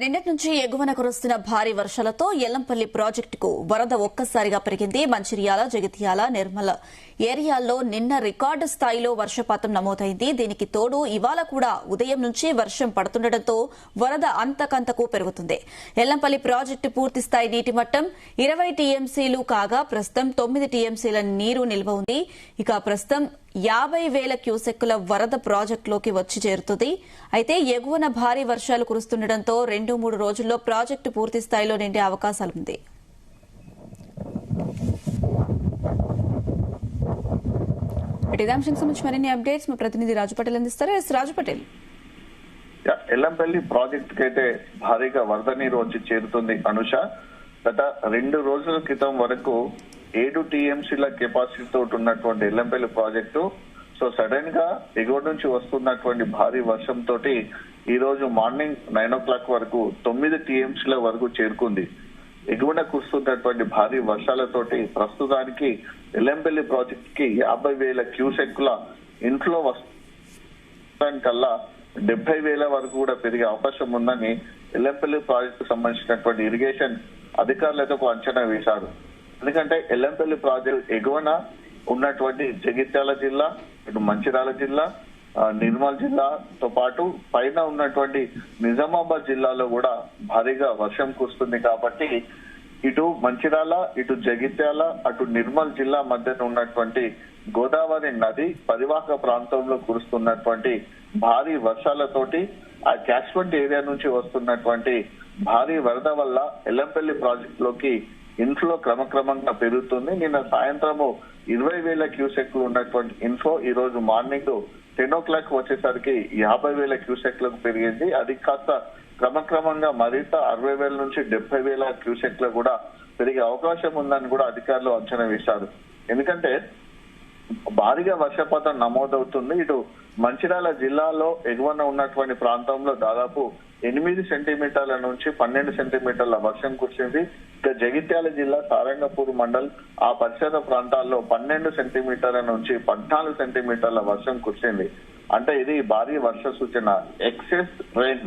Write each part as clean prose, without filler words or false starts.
నిన్నటి నుంచి ఎగువన కురుస్తున్న భారీ వర్షాలతో ఎల్లంపల్లి ప్రాజెక్టుకు వరద ఒక్కసారిగా పెరిగింది. మంచిర్యాల, జగిత్యాల, నిర్మల ఏరియాల్లో నిన్న రికార్డు స్థాయిలో వర్షపాతం నమోదైంది. దీనికి తోడు ఇవాళ కూడా ఉదయం నుంచి వర్షం పడుతుండటంతో వరద అంతకంతకు పెరుగుతుంది. ఎల్లంపల్లి ప్రాజెక్టు పూర్తిస్థాయి నీటి మట్టం 20 టీఎంసీలు కాగా ప్రస్తుతం 9 టీఎంసీల నీరు నిల్వ ఉంది. ఇక ప్రస్తుతం 50,000 క్యూసెక్కుల వరద ప్రాజెక్టులోకి వచ్చి చేరుతుంది. అయితే ఎగువన భారీ వర్షాలు కురుస్తుండటంతో 2-3 రోజుల్లో ప్రాజెక్టు పూర్తి స్థాయిలో నిండే అవకాశాలుంది. ఇదే అంశానికి సంబంధించి మరిన్ని అప్డేట్స్ మా ప్రతినిధి రాజు పటేల్ అందిస్తారు. రాజు పటేల్, ఎల్లంపల్లి ప్రాజెక్ట్ కి అయితే భారీగా వరద నీరు వచ్చి చేరుతుంది. అనుష, గత 2 రోజుల క్రితం వరకు 7 టీఎంసీల కెపాసిటీతో ఉన్నటువంటి ఎల్లంపల్లి ప్రాజెక్టు సడన్ గా ఎగువ నుంచి వస్తున్నటువంటి భారీ వర్షం తోటి ఈ రోజు మార్నింగ్ 9 o'clock వరకు 9 టీఎంసీల వరకు చేరుకుంది. ఎగువన కురుస్తున్నటువంటి భారీ వర్షాలతోటి ప్రస్తుతానికి ఎల్లంపల్లి ప్రాజెక్ట్ కి 50,000 క్యూసెక్కుల ఇన్ఫ్లో వస్తానికల్లా 70,000 వరకు కూడా పెరిగే అవకాశం ఉందని ఎల్లంపల్లి ప్రాజెక్టు సంబంధించినటువంటి ఇరిగేషన్ అధికారులతో ఒక అంచనా వేశారు. ఎందుకంటే ఎల్లంపల్లి ప్రాజెక్టు ఎగువన ఉన్నటువంటి జగిత్యాల జిల్లా, ఇటు మంచిర్యాల జిల్లా, నిర్మల్ జిల్లాతో పాటు పైన ఉన్నటువంటి నిజామాబాద్ జిల్లాలో కూడా భారీగా వర్షం కురుస్తుంది. కాబట్టి ఇటు మంచిర్యాల, ఇటు జగిత్యాల, అటు నిర్మల్ జిల్లా మధ్యన ఉన్నటువంటి గోదావరి నది పరివాహక ప్రాంతంలో కురుస్తున్నటువంటి భారీ వర్షాలతోటి ఆ క్యాచ్మెంట్ ఏరియా నుంచి వస్తున్నటువంటి భారీ వరద వల్ల ఎల్లంపల్లి ప్రాజెక్ట్ లోకి ఇన్ఫ్లో క్రమక్రమంగా పెరుగుతుంది. నిన్న సాయంత్రము 20,000 క్యూసెక్లు ఉన్నటువంటి ఇన్ఫ్లో ఈ రోజు మార్నింగ్ 10 o'clock వచ్చేసరికి 50,000 క్యూసెక్లకు పెరిగింది. అది కాస్త క్రమక్రమంగా మరింత 60,000 నుంచి 70,000 క్యూసెక్లు కూడా పెరిగే అవకాశం ఉందని కూడా అధికారులు అంచనా వేశారు. ఎందుకంటే భారీగా వర్షపాతం నమోదవుతుంది. ఇటు మంచిర్యాల జిల్లాలో ఎగువన ఉన్నటువంటి ప్రాంతంలో దాదాపు 8 సెంటీమీటర్ల నుంచి 12 సెంటీమీటర్ల వర్షం కురిసింది. ఇక జగిత్యాల జిల్లా సారంగపూర్ మండల్ ఆ పరిసర ప్రాంతాల్లో 12 సెంటీమీటర్ల నుంచి 14 సెంటీమీటర్ల వర్షం కురిసింది. అంటే ఇది భారీ వర్ష సూచన. ఎక్సెస్ రెయిన్,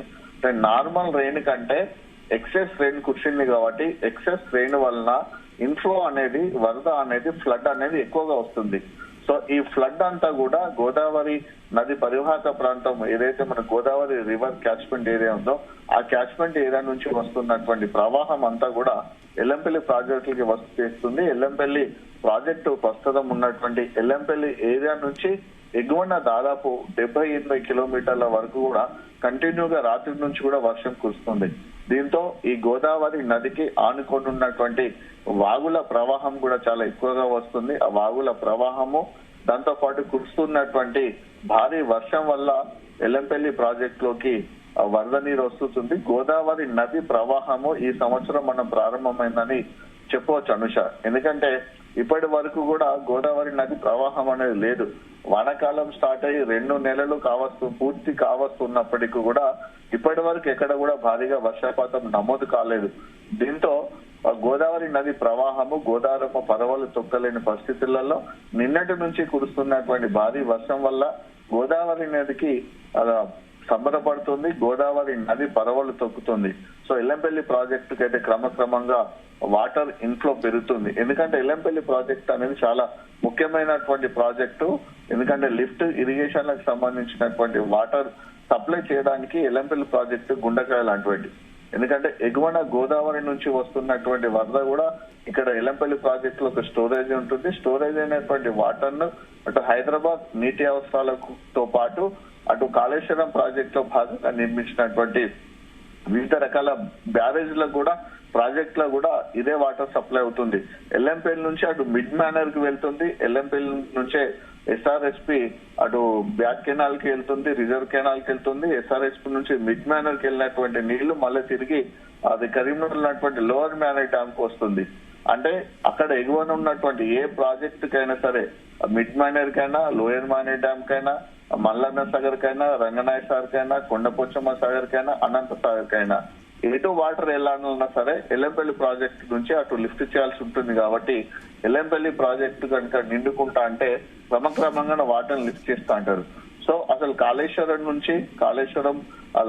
నార్మల్ రెయిన్ కంటే ఎక్సెస్ రెయిన్ కురిసింది కాబట్టి ఎక్సెస్ రెయిన్ వలన ఇన్ఫ్లో అనేది, వరద అనేది, ఫ్లడ్ అనేది ఎక్కువగా వస్తుంది. ఈ ఫ్లడ్ అంతా కూడా గోదావరి నది పరివాహక ప్రాంతం ఏదైతే మన గోదావరి రివర్ క్యాచ్మెంట్ ఏరియా ఉందో ఆ క్యాచ్మెంట్ ఏరియా నుంచి వస్తున్నటువంటి ప్రవాహం అంతా కూడా ఎల్లంపల్లి ప్రాజెక్టులకి వస్తు చేస్తుంది. ఎల్లంపల్లి ప్రాజెక్టు ప్రస్తుతం ఉన్నటువంటి ఎల్లంపల్లి ఏరియా నుంచి ఎగువన దాదాపు 70-80 కిలోమీటర్ల వరకు కూడా కంటిన్యూగా రాత్రి నుంచి కూడా వర్షం కురుస్తుంది. దీంతో ఈ గోదావరి నదికి ఆనుకొని ఉన్నటువంటి వాగుల ప్రవాహం కూడా చాలా ఎక్కువగా వస్తుంది. ఆ వాగుల ప్రవాహము దాంతో పాటు కురుస్తున్నటువంటి భారీ వర్షం వల్ల ఎల్లంపల్లి ప్రాజెక్ట్ లోకి వరద నీరు వస్తుంది. గోదావరి నది ప్రవాహము ఈ సంవత్సరం మనం ప్రారంభమైందని చెప్పవచ్చు అనుష. ఎందుకంటే ఇప్పటి వరకు కూడా గోదావరి నది ప్రవాహం అనేది లేదు. వానాకాలం స్టార్ట్ అయ్యి 2 నెలలు పూర్తి కావస్తున్నప్పటికీ కూడా ఇప్పటి వరకు ఎక్కడ కూడా భారీగా వర్షపాతం నమోదు కాలేదు. దీంతో గోదావరి నది ప్రవాహము గోదావరి పరవలు తొక్కలేని పరిస్థితులలో నిన్నటి నుంచి కురుస్తున్నటువంటి భారీ వర్షం వల్ల గోదావరి నదికి సంబరపడుతుంది. గోదావరి నది పరవలు తొక్కుతుంది. ఎల్లంపల్లి ప్రాజెక్టుకి అయితే క్రమక్రమంగా వాటర్ ఇన్ఫ్లో పెరుగుతుంది. ఎందుకంటే ఎల్లంపల్లి ప్రాజెక్ట్ అనేది చాలా ముఖ్యమైనటువంటి ప్రాజెక్టు. ఎందుకంటే లిఫ్ట్ ఇరిగేషన్లకు సంబంధించినటువంటి వాటర్ సప్లై చేయడానికి ఎల్లంపల్లి ప్రాజెక్టు గుండెకాయ లాంటివి. ఎందుకంటే ఎగువన గోదావరి నుంచి వస్తున్నటువంటి వరద కూడా ఇక్కడ ఎల్లంపల్లి ప్రాజెక్ట్ లో ఒక స్టోరేజ్ ఉంటుంది. స్టోరేజ్ అయినటువంటి వాటర్ ను అటు హైదరాబాద్ నీటి అవసరాలతో పాటు అటు కాళేశ్వరం ప్రాజెక్ట్ లో భాగంగా నిర్మించినటువంటి వివిధ రకాల బ్యారేజ్లకు కూడా ప్రాజెక్ట్ లో కూడా ఇదే వాటర్ సప్లై అవుతుంది. ఎల్లంపల్లి నుంచి అటు మిడ్ మేనర్ కి వెళ్తుంది. ఎల్లంపల్లి నుంచే ఎస్ఆర్ఎస్పి అటు బ్యాక్ కెనాల్ కి వెళ్తుంది, రిజర్వ్ కెనాల్ కి వెళ్తుంది. ఎస్ఆర్ఎస్పి నుంచి మిడ్ మేనర్ కి వెళ్ళినటువంటి నీళ్లు మళ్ళీ తిరిగి అది కరీంనగర్ ఉన్నటువంటి లోవర్ మేనర్ డ్యామ్ కు వస్తుంది. అంటే అక్కడ ఎగువన ఉన్నటువంటి ఏ ప్రాజెక్ట్ కైనా సరే, మిడ్ మేనర్ కైనా, లోయర్ మేనర్ డ్యామ్ కైనా, మల్లన్న సాగర్ కైనా, రంగనాయ సాగర్ కైనా, కొండపోచమ్మ సాగర్ కైనా, అనంత సాగర్ కైనా ఎటు వాటర్ వెళ్ళాలన్నా సరే ఎల్లంపల్లి ప్రాజెక్ట్ నుంచి అటు లిఫ్ట్ చేయాల్సి ఉంటుంది. కాబట్టి ఎల్లంపల్లి ప్రాజెక్టు కనుక నిండుకుంటా అంటే క్రమక్రమంగా వాటర్ లిఫ్ట్ చేస్తా అంటారు. సో అసలు కాళేశ్వరం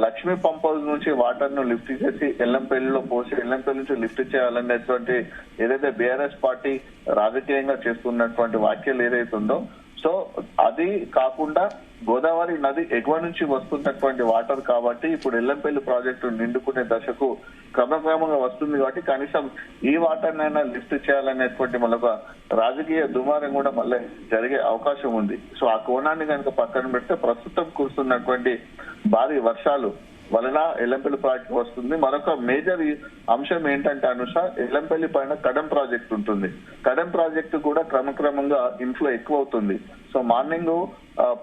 లక్ష్మీ పంప్ హౌస్ నుంచి వాటర్ ను లిఫ్ట్ చేసి ఎల్లంపల్లిలో పోసి ఎల్లంపల్లి నుంచి లిఫ్ట్ చేయాలనేటువంటి ఏదైతే బీఆర్ఎస్ పార్టీ రాజకీయంగా చేస్తున్నటువంటి వ్యాఖ్యలు ఏదైతే ఉందో, సో అది కాకుండా గోదావరి నది ఎగువ నుంచి వస్తున్నటువంటి వాటర్ కాబట్టి ఇప్పుడు ఎల్లంపల్లి ప్రాజెక్టు నిండుకునే దశకు క్రమక్రమంగా వస్తుంది కాబట్టి కనీసం ఈ వాటర్ నైనా లిఫ్ట్ చేయాలనేటువంటి మరొక రాజకీయ దుమారం కూడా మళ్ళీ జరిగే అవకాశం ఉంది. సో ఆ కోణాన్ని కనుక పక్కన పెడితే ప్రస్తుతం కురుస్తున్నటువంటి భారీ వర్షాలు వలన ఎల్లంపల్లి ప్రాజెక్టు వస్తుంది. మరొక మేజర్ అంశం ఏంటంటే అనుష, ఎల్లంపల్లి పైన కడెం ప్రాజెక్ట్ ఉంటుంది. కడెం ప్రాజెక్టు కూడా క్రమక్రమంగా ఇన్ఫ్లో ఎక్కువ అవుతుంది. సో మార్నింగ్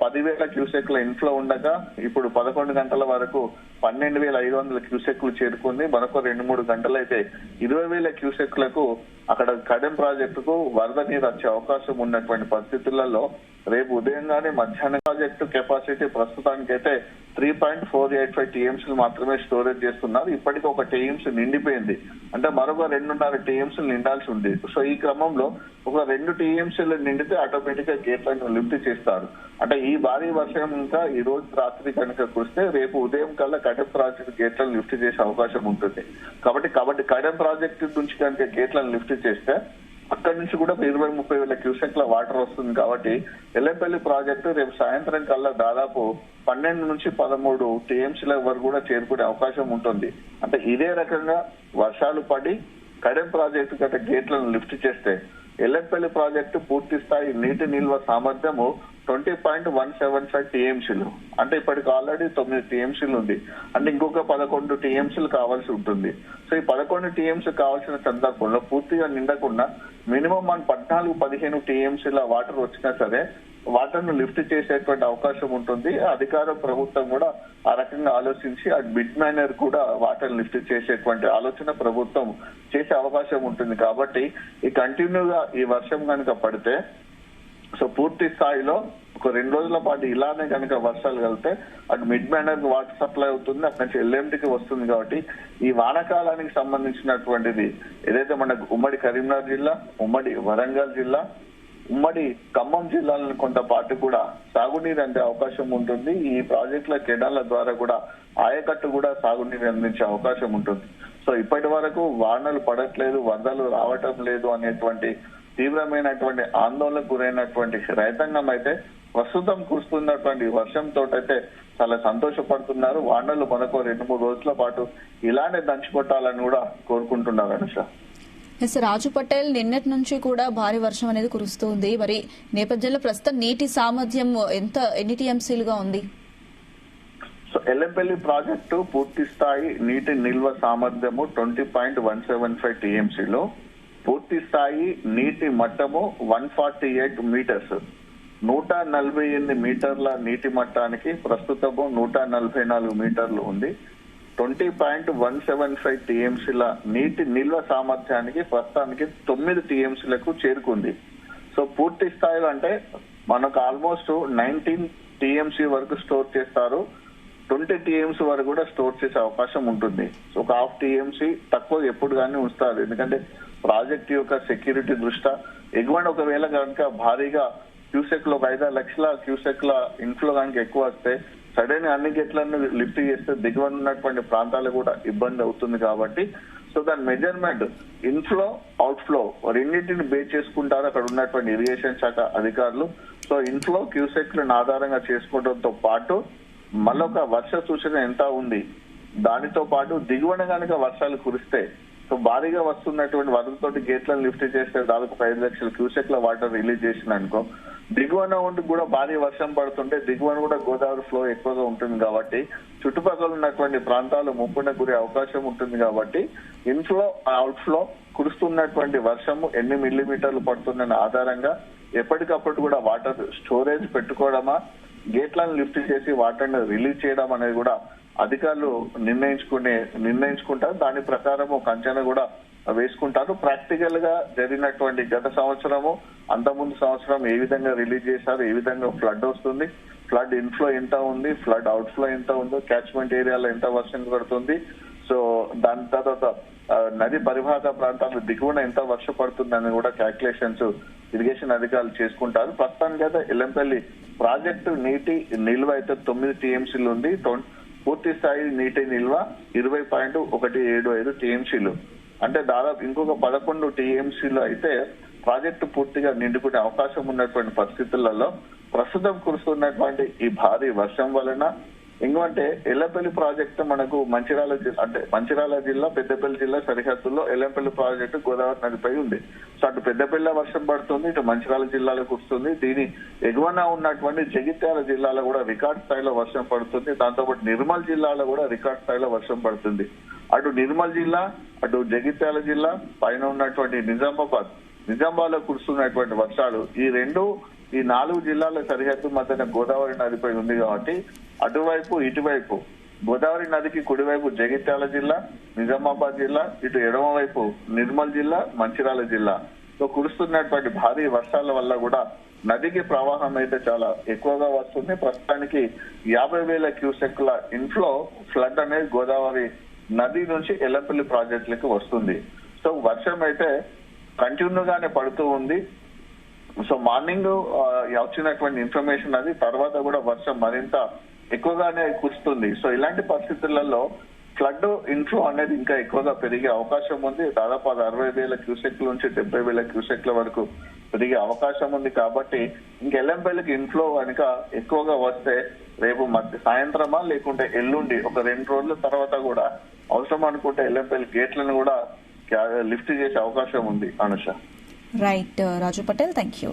10,000 క్యూసెక్ల ఇన్ఫ్లో ఉండగా ఇప్పుడు 11 గంటల వరకు 12,500 క్యూసెక్లు చేరుకుంది. మరొక 2-3 గంటలు అయితే 20,000 క్యూసెక్లకు అక్కడ కడెం ప్రాజెక్టుకు వరద నీరు వచ్చే అవకాశం ఉన్నటువంటి పరిస్థితులలో రేపు ఉదయంగానే మధ్యాహ్నం ప్రాజెక్టు కెపాసిటీ ప్రస్తుతానికైతే 3.485 టీఎంసీలు మాత్రమే స్టోరేజ్ చేస్తున్నారు. ఇప్పటికీ ఒక టీఎంసీ నిండిపోయింది, అంటే మరొక 2.5 టీఎంసీలు నిండాల్సి ఉంది. సో ఈ క్రమంలో ఒక 2 టీఎంసీలు నిండితే ఆటోమేటిక్ గా గేట్లను లిఫ్ట్ చేస్తారు. అంటే ఈ భారీ వర్షం ఇంకా ఈ రోజు రాత్రి కనుక కురిస్తే రేపు ఉదయం కల్లా కడెం ప్రాజెక్టు గేట్లను లిఫ్ట్ చేసే అవకాశం ఉంటుంది. కాబట్టి కడెం ప్రాజెక్టు నుంచి కనుక గేట్లను లిఫ్ట్ చేస్తే అక్కడి నుంచి కూడా 20-30 వేల క్యూసెక్ల వాటర్ వస్తుంది. కాబట్టి ఎల్లంపల్లి ప్రాజెక్టు రేపు సాయంత్రం కల్లా దాదాపు 12 నుంచి 13 టీఎంసీల వరకు కూడా చేరుకునే అవకాశం ఉంటుంది. అంటే ఇదే రకంగా వర్షాలు పడి కడెం ప్రాజెక్టు గత గేట్లను లిఫ్ట్ చేస్తే ఎల్లంపల్లి ప్రాజెక్టు పూర్తి స్థాయి నీటి నిల్వ సామర్థ్యము 20.175 టీఎంసీలు, అంటే ఇప్పటికి ఆల్రెడీ 9 టీఎంసీలు ఉంది. అంటే ఇంకొక 11 టీఎంసీలు కావాల్సి ఉంటుంది. సో ఈ 11 టీఎంసీ కావాల్సిన సందర్భంలో పూర్తిగా నిండకుండా మినిమం 14-15 టీఎంసీల వాటర్ వచ్చినా సరే వాటర్ ను లిఫ్ట్ చేసేటువంటి అవకాశం ఉంటుంది. అధికార ప్రభుత్వం కూడా ఆ రకంగా ఆలోచించి ఆ బిడ్ మైనర్ కూడా వాటర్ లిఫ్ట్ చేసేటువంటి ఆలోచన ప్రభుత్వం చేసే అవకాశం ఉంటుంది. కాబట్టి ఈ కంటిన్యూగా ఈ వర్షం కనుక పడితే సో పూర్తి స్థాయిలో ఒక 2 రోజుల పాటు ఇలానే కనుక వర్షాలు కలిపితే అటు మిడ్ మైనర్ వాటర్ సప్లై అవుతుంది, అక్కడి నుంచి ఎల్ఎంటీకి వస్తుంది. కాబట్టి ఈ వానాకాలానికి సంబంధించినటువంటిది ఏదైతే మనకు ఉమ్మడి కరీంనగర్ జిల్లా, ఉమ్మడి వరంగల్ జిల్లా, ఉమ్మడి ఖమ్మం జిల్లాలను కొంత పాటు కూడా సాగునీరు అందే అవకాశం ఉంటుంది. ఈ ప్రాజెక్టుల కెనాల ద్వారా కూడా ఆయకట్టు కూడా సాగునీరు అందించే అవకాశం ఉంటుంది. సో ఇప్పటి వరకు వానలు పడట్లేదు, వరదలు రావటం లేదు అనేటువంటి తీవ్రమైనటువంటి ఆందోళనకు గురైనటువంటి రైతాంగం అయితే ప్రస్తుతం కురుస్తున్నటువంటి వర్షంతో అయితే చాలా సంతోషపడుతున్నారు. వానలు మనకు 2-3 రోజుల పాటు ఇలానే దంచికొట్టాలని కూడా కోరుకుంటున్నారు అనుష. రాజు పటేల్, నిన్నటి నుంచి కూడా భారీ వర్షం అనేది కురుస్తుంది. మరి నేపథ్యంలో ప్రస్తుతం నీటి సామర్థ్యం ఎన్ని టీఎంసీలుగా ఉంది? సో ఎల్లంపల్లి ప్రాజెక్టు పూర్తి స్థాయి నీటి నిల్వ సామర్థ్యము 20.175 టీఎంసీలు, పూర్తి స్థాయి నీటి మట్టము 148 మీటర్స్, 148 మీటర్ల నీటి మట్టానికి ప్రస్తుతము 144 మీటర్లు ఉంది. 20.175 టీఎంసీల నీటి నిల్వ సామర్థ్యానికి ప్రస్తుతానికి 9 టీఎంసీలకు చేరుకుంది. సో పూర్తి స్థాయిలో అంటే మనకు ఆల్మోస్ట్ 19 టీఎంసీ వరకు స్టోర్ చేస్తారు, 20 టీఎంసీ వరకు కూడా స్టోర్ చేసే అవకాశం ఉంటుంది. సో ఒక 1/2 టీఎంసీ తక్కువ ఎప్పుడు కానీ ఉంచుతారు, ఎందుకంటే ప్రాజెక్ట్ యొక్క సెక్యూరిటీ దృష్ట్యా ఎగువన ఒకవేళ కనుక భారీగా క్యూసెక్లు ఒక 5 లక్షల క్యూసెక్ల ఇన్ఫ్లో కనుక ఎక్కువ వస్తే సడన్ అన్ని గేట్లను లిఫ్ట్ చేస్తే దిగువన ఉన్నటువంటి ప్రాంతాలు కూడా ఇబ్బంది అవుతుంది. కాబట్టి సో దాని మెజర్మెంట్ ఇన్ఫ్లో అవుట్ఫ్లో రెండింటిని బేస్ చేసుకుంటారు అక్కడ ఉన్నటువంటి ఇరిగేషన్ శాఖ అధికారులు. సో ఇన్ఫ్లో క్యూసెక్లను ఆధారంగా చేసుకోవడంతో పాటు మళ్ళొక వర్ష సూచన ఎంత ఉంది, దానితో పాటు దిగువన కనుక వర్షాలు కురిస్తే సో భారీగా వస్తున్నటువంటి వరదతోటి గేట్లను లిఫ్ట్ చేస్తే దాదాపు 5 లక్షల క్యూసెక్ల వాటర్ రిలీజ్ చేసిన అనుకో, దిగువన ఉండి కూడా భారీ వర్షం పడుతుంటే దిగువన కూడా గోదావరి ఫ్లో ఎక్కువగా ఉంటుంది. కాబట్టి చుట్టుపక్కల ఉన్నటువంటి ప్రాంతాలు ముప్పున గురే అవకాశం ఉంటుంది. కాబట్టి ఇన్ఫ్లో అవుట్ ఫ్లో కురుస్తున్నటువంటి వర్షము ఎన్ని మిల్లీమీటర్లు పడుతుందన్న ఆధారంగా ఎప్పటికప్పుడు కూడా వాటర్ స్టోరేజ్ పెట్టుకోవడమా, గేట్లను లిఫ్ట్ చేసి వాటర్ని రిలీజ్ చేయడం అనేది కూడా అధికారులు నిర్ణయించుకుంటారు. దాని ప్రకారం ఒక అంచనా కూడా వేసుకుంటారు. ప్రాక్టికల్ గా జరిగినటువంటి గత సంవత్సరము అంతకుముందు సంవత్సరం ఏ విధంగా రిలీజ్ చేశారు, ఏ విధంగా ఫ్లడ్ వస్తుంది, ఫ్లడ్ ఇన్ఫ్లో ఎంత ఉంది, ఫ్లడ్ అవుట్ ఫ్లో ఎంత ఉందో, క్యాచ్మెంట్ ఏరియాలో ఎంత వర్షం పడుతుంది, సో దాని తర్వాత నది పరివాహక ప్రాంతాలు దిగువన ఎంత వర్షం పడుతుందని కూడా క్యాల్కులేషన్స్ ఇరిగేషన్ అధికారులు చేసుకుంటారు. ప్రస్తుతానికి అయితే ఎల్లంపల్లి ప్రాజెక్టు నీటి నిల్వ అయితే 9 టీఎంసీలు ఉంది. పూర్తి స్థాయి నీటి నిల్వ 20.175 టీఎంసీలు. అంటే దాదాపు ఇంకొక 11 టీఎంసీలు అయితే ప్రాజెక్టు పూర్తిగా నిండుకునే అవకాశం ఉన్నటువంటి పరిస్థితులలో ప్రస్తుతం కురుస్తున్నటువంటి ఈ భారీ వర్షం వలన ఎందుకంటే ఎల్లంపల్లి ప్రాజెక్టు మనకు మంచిర్యాల జిల్లా పెద్దపల్లి జిల్లా సరిహద్దుల్లో ఎల్లంపల్లి ప్రాజెక్టు గోదావరి నదిపై ఉంది. సో అటు పెద్దపల్లి వర్షం పడుతుంది, ఇటు మంచిర్యాల జిల్లాలో కురుస్తుంది. దీని ఎగువన ఉన్నటువంటి జగిత్యాల జిల్లాలో కూడా రికార్డ్ స్థాయిలో వర్షం పడుతుంది. దాంతోపాటు నిర్మల్ జిల్లాలో కూడా రికార్డ్ స్థాయిలో వర్షం పడుతుంది. అటు నిర్మల్ జిల్లా, అటు జగిత్యాల జిల్లా, పైన ఉన్నటువంటి నిజామాబాద్లో కురుస్తున్నటువంటి వర్షాలు ఈ 4 జిల్లాల సరిహద్దు మధ్యన గోదావరి నదిపై ఉంది కాబట్టి అటువైపు ఇటువైపు గోదావరి నదికి కుడివైపు జగిత్యాల జిల్లా, నిజామాబాద్ జిల్లా, ఇటు ఎడమవైపు నిర్మల్ జిల్లా, మంచిర్యాల జిల్లా కురుస్తున్నటువంటి భారీ వర్షాల వల్ల కూడా నదికి ప్రవాహం అయితే చాలా ఎక్కువగా వస్తుంది. ప్రస్తుతానికి 50,000 క్యూసెక్ల ఇన్ఫ్లో ఫ్లడ్ అనేది గోదావరి నది నుంచి ఎల్లంపల్లి ప్రాజెక్టులకు వస్తుంది. సో వర్షం అయితే కంటిన్యూగానే పడుతూ ఉంది. సో మార్నింగ్ వచ్చినటువంటి ఇన్ఫర్మేషన్ అది తర్వాత కూడా వర్షం మరింత ఎక్కువగానే కురుస్తుంది. సో ఇలాంటి పరిస్థితులలో ఫ్లడ్ ఇన్ఫ్లో అనేది ఇంకా ఎక్కువగా పెరిగే అవకాశం ఉంది. దాదాపు 60,000 క్యూసెక్ల నుంచి 70,000 క్యూసెక్ల వరకు పెరిగే అవకాశం ఉంది. కాబట్టి ఇంక ఎల్లంపల్లికి ఇన్ఫ్లో కనుక ఎక్కువగా వస్తే రేపు సాయంత్రమా లేకుంటే ఎల్లుండి ఒక 2 రోజుల తర్వాత కూడా అవసరం అనుకుంటే ఎల్లంపల్లి గేట్లను కూడా లిఫ్ట్ చేసే అవకాశం ఉంది. Anusha. Right Raju Patel, thank you.